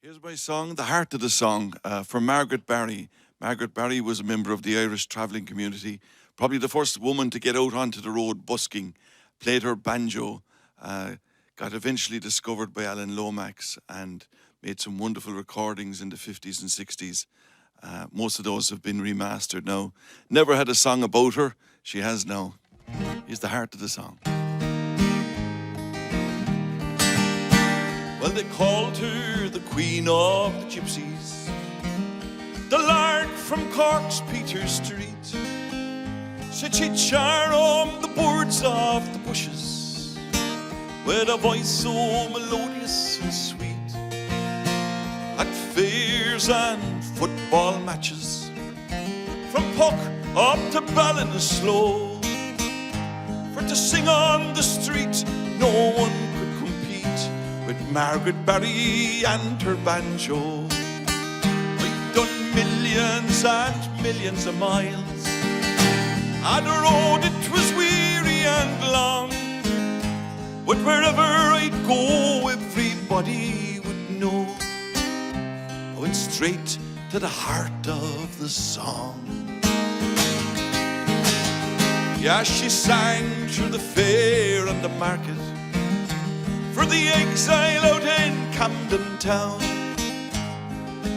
Here's my song, the heart of the song, from Margaret Barry. Margaret Barry was a member of the Irish travelling community, probably the first woman to get out onto the road busking, played her banjo, got eventually discovered by Alan Lomax and made some wonderful recordings in the 50s and 60s. Most of those have been remastered now. Never had a song about her, she has now. Here's the heart of the song. Well, they called her the Queen of the Gypsies, the lark from Cork's Peter Street. Said she'd charm the birds off the bushes with a voice so melodious and sweet. At fairs and football matches, from Puck up to Ballinasloe, for to sing on the street no one could compete with Margaret Barry and her banjo. I've done millions and millions of miles, and the road it was weary and long, but wherever I'd go everybody would know I went straight to the heart of the song. Yeah, she sang through the fair and the market, for the exile out in Camden Town,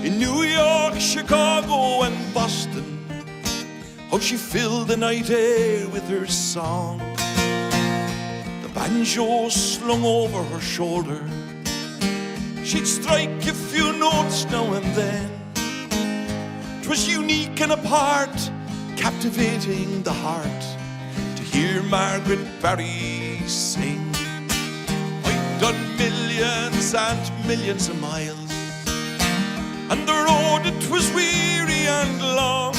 in New York, Chicago and Boston. How she filled the night air with her song, the banjo slung over her shoulder. She'd strike a few notes now and then. 'Twas unique and apart, captivating the heart to hear Margaret Barry sing. I've done millions and millions of miles, and the road it was weary and long,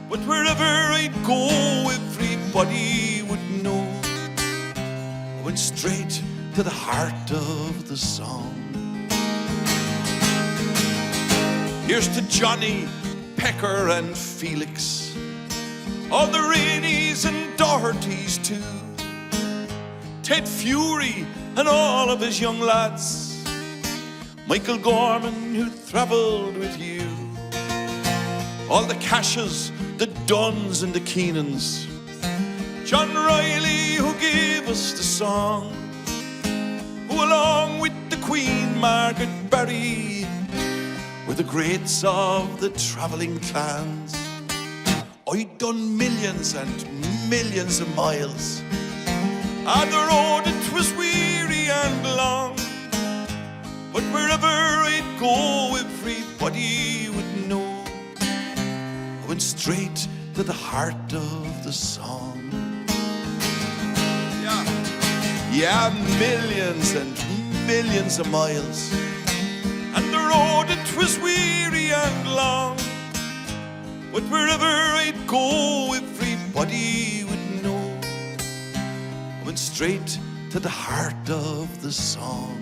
but wherever I'd go everybody would know I went straight to the heart of the song. Here's to Johnny, Pecker and Felix, all the Rainies and Dohertys too, Ted Fury and all of his young lads, Michael Gorman who travelled with you, all the Cashes, the Duns and the Keenans, John Riley who gave us the song, who along with the Queen Margaret Barry were the greats of the travelling clans. I'd done millions and millions of miles, and the road it was weary and long, but wherever I'd go everybody would know I went straight to the heart of the song. Yeah, millions and millions of miles, and the road it was weary and long, but wherever I'd go everybody would know I went straight to the heart of the song.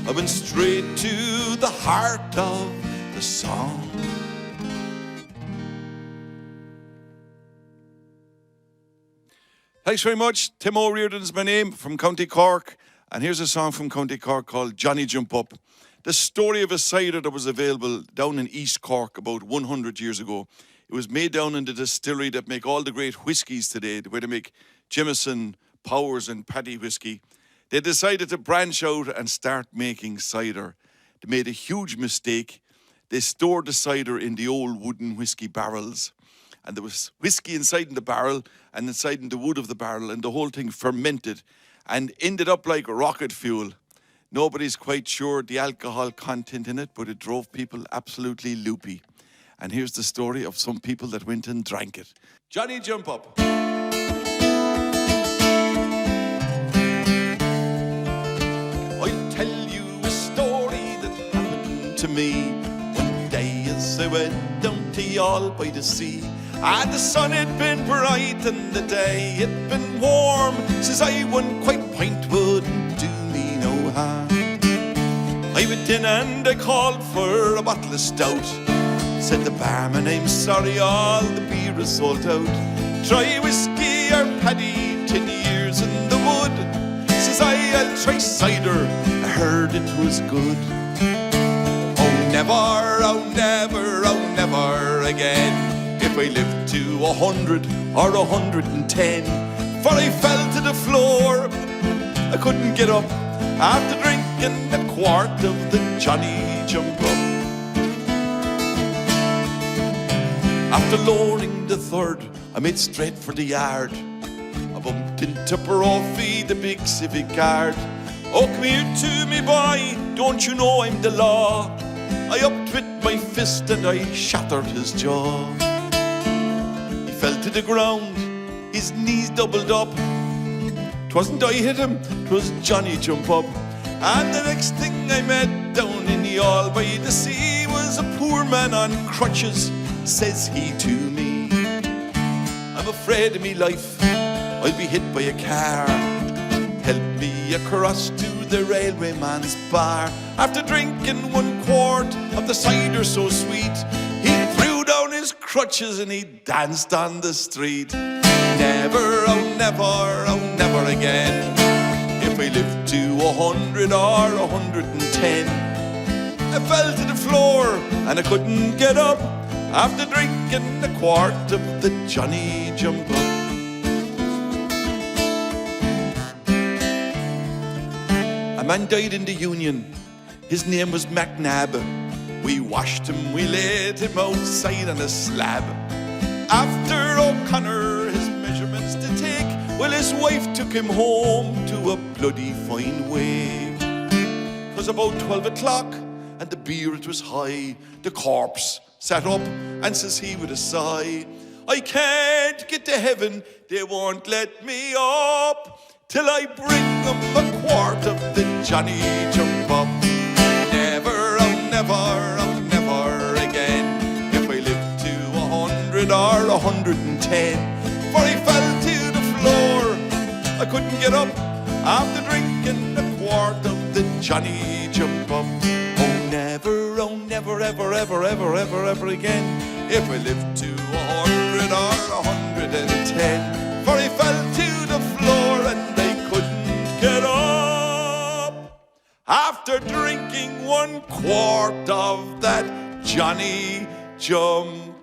I went straight to the heart of the song. Thanks very much. Tim Riordan's my name, from County Cork, and here's a song from County Cork called Johnny Jump Up. The story of a cider that was available down in East Cork about 100 years ago. It was made down in the distillery that make all the great whiskies today, where they make Jameson, Powers and Paddy whiskey. They decided to branch out and start making cider. They made a huge mistake. They stored the cider in the old wooden whiskey barrels, and there was whiskey inside in the barrel and inside in the wood of the barrel, and the whole thing fermented and ended up like rocket fuel. Nobody's quite sure the alcohol content in it, but it drove people absolutely loopy. And here's the story of some people that went and drank it. Johnny Jump Up. I'll tell you a story that happened to me. One day as I went down to Youghal by the sea, and the sun had been bright and the day had been warm, says I one quite pint wouldn't do me no harm. I went in and I called for a bottle of stout. Said the barman, I'm sorry, all the beer is sold out. Try whiskey or Paddy, 10 years in the wood. Says I, I'll try cider, I heard it was good. Oh never, oh never, oh never again, if I live to 100 or 110. For I fell to the floor, I couldn't get up, after drinking a quart of the Johnny Jump Up. After lowering the third, I made straight for the yard. I bumped into Brophy, the big civic guard. Oh, come here to me, boy, don't you know I'm the law? I upped with my fist and I shattered his jaw. He fell to the ground, his knees doubled up. 'Twasn't I hit him, 'twas Johnny Jump Up. And the next thing I met down in the All by the Sea was a poor man on crutches. Says he to me, I'm afraid of me life, I'll be hit by a car. Help me across to the railway man's bar. After drinking 1 quart of the cider so sweet, he threw down his crutches and he danced on the street. Never, oh never, oh never again, if I live to 100 or 110. I fell to the floor and I couldn't get up, after drinking a quart of the Johnny Jump Up. A man died in the Union, his name was McNabb. We washed him, we laid him outside on a slab. After O'Connor his measurements to take, well, his wife took him home to a bloody fine wake. 'Twas about 12 o'clock and the beer it was high. The corpse sat up and says he with a sigh, I can't get to heaven, they won't let me up till I bring them a quart of the Johnny Jump Up. Never, oh never, oh never again, if I live to 100 or 110. For I fell to the floor, I couldn't get up, after drinking a quart of the Johnny Jump Up. Oh never, ever, ever, ever, ever, ever again, if I live to 100 or 110. For I fell to the floor and I couldn't get up, after drinking 1 quart of that Johnny Jump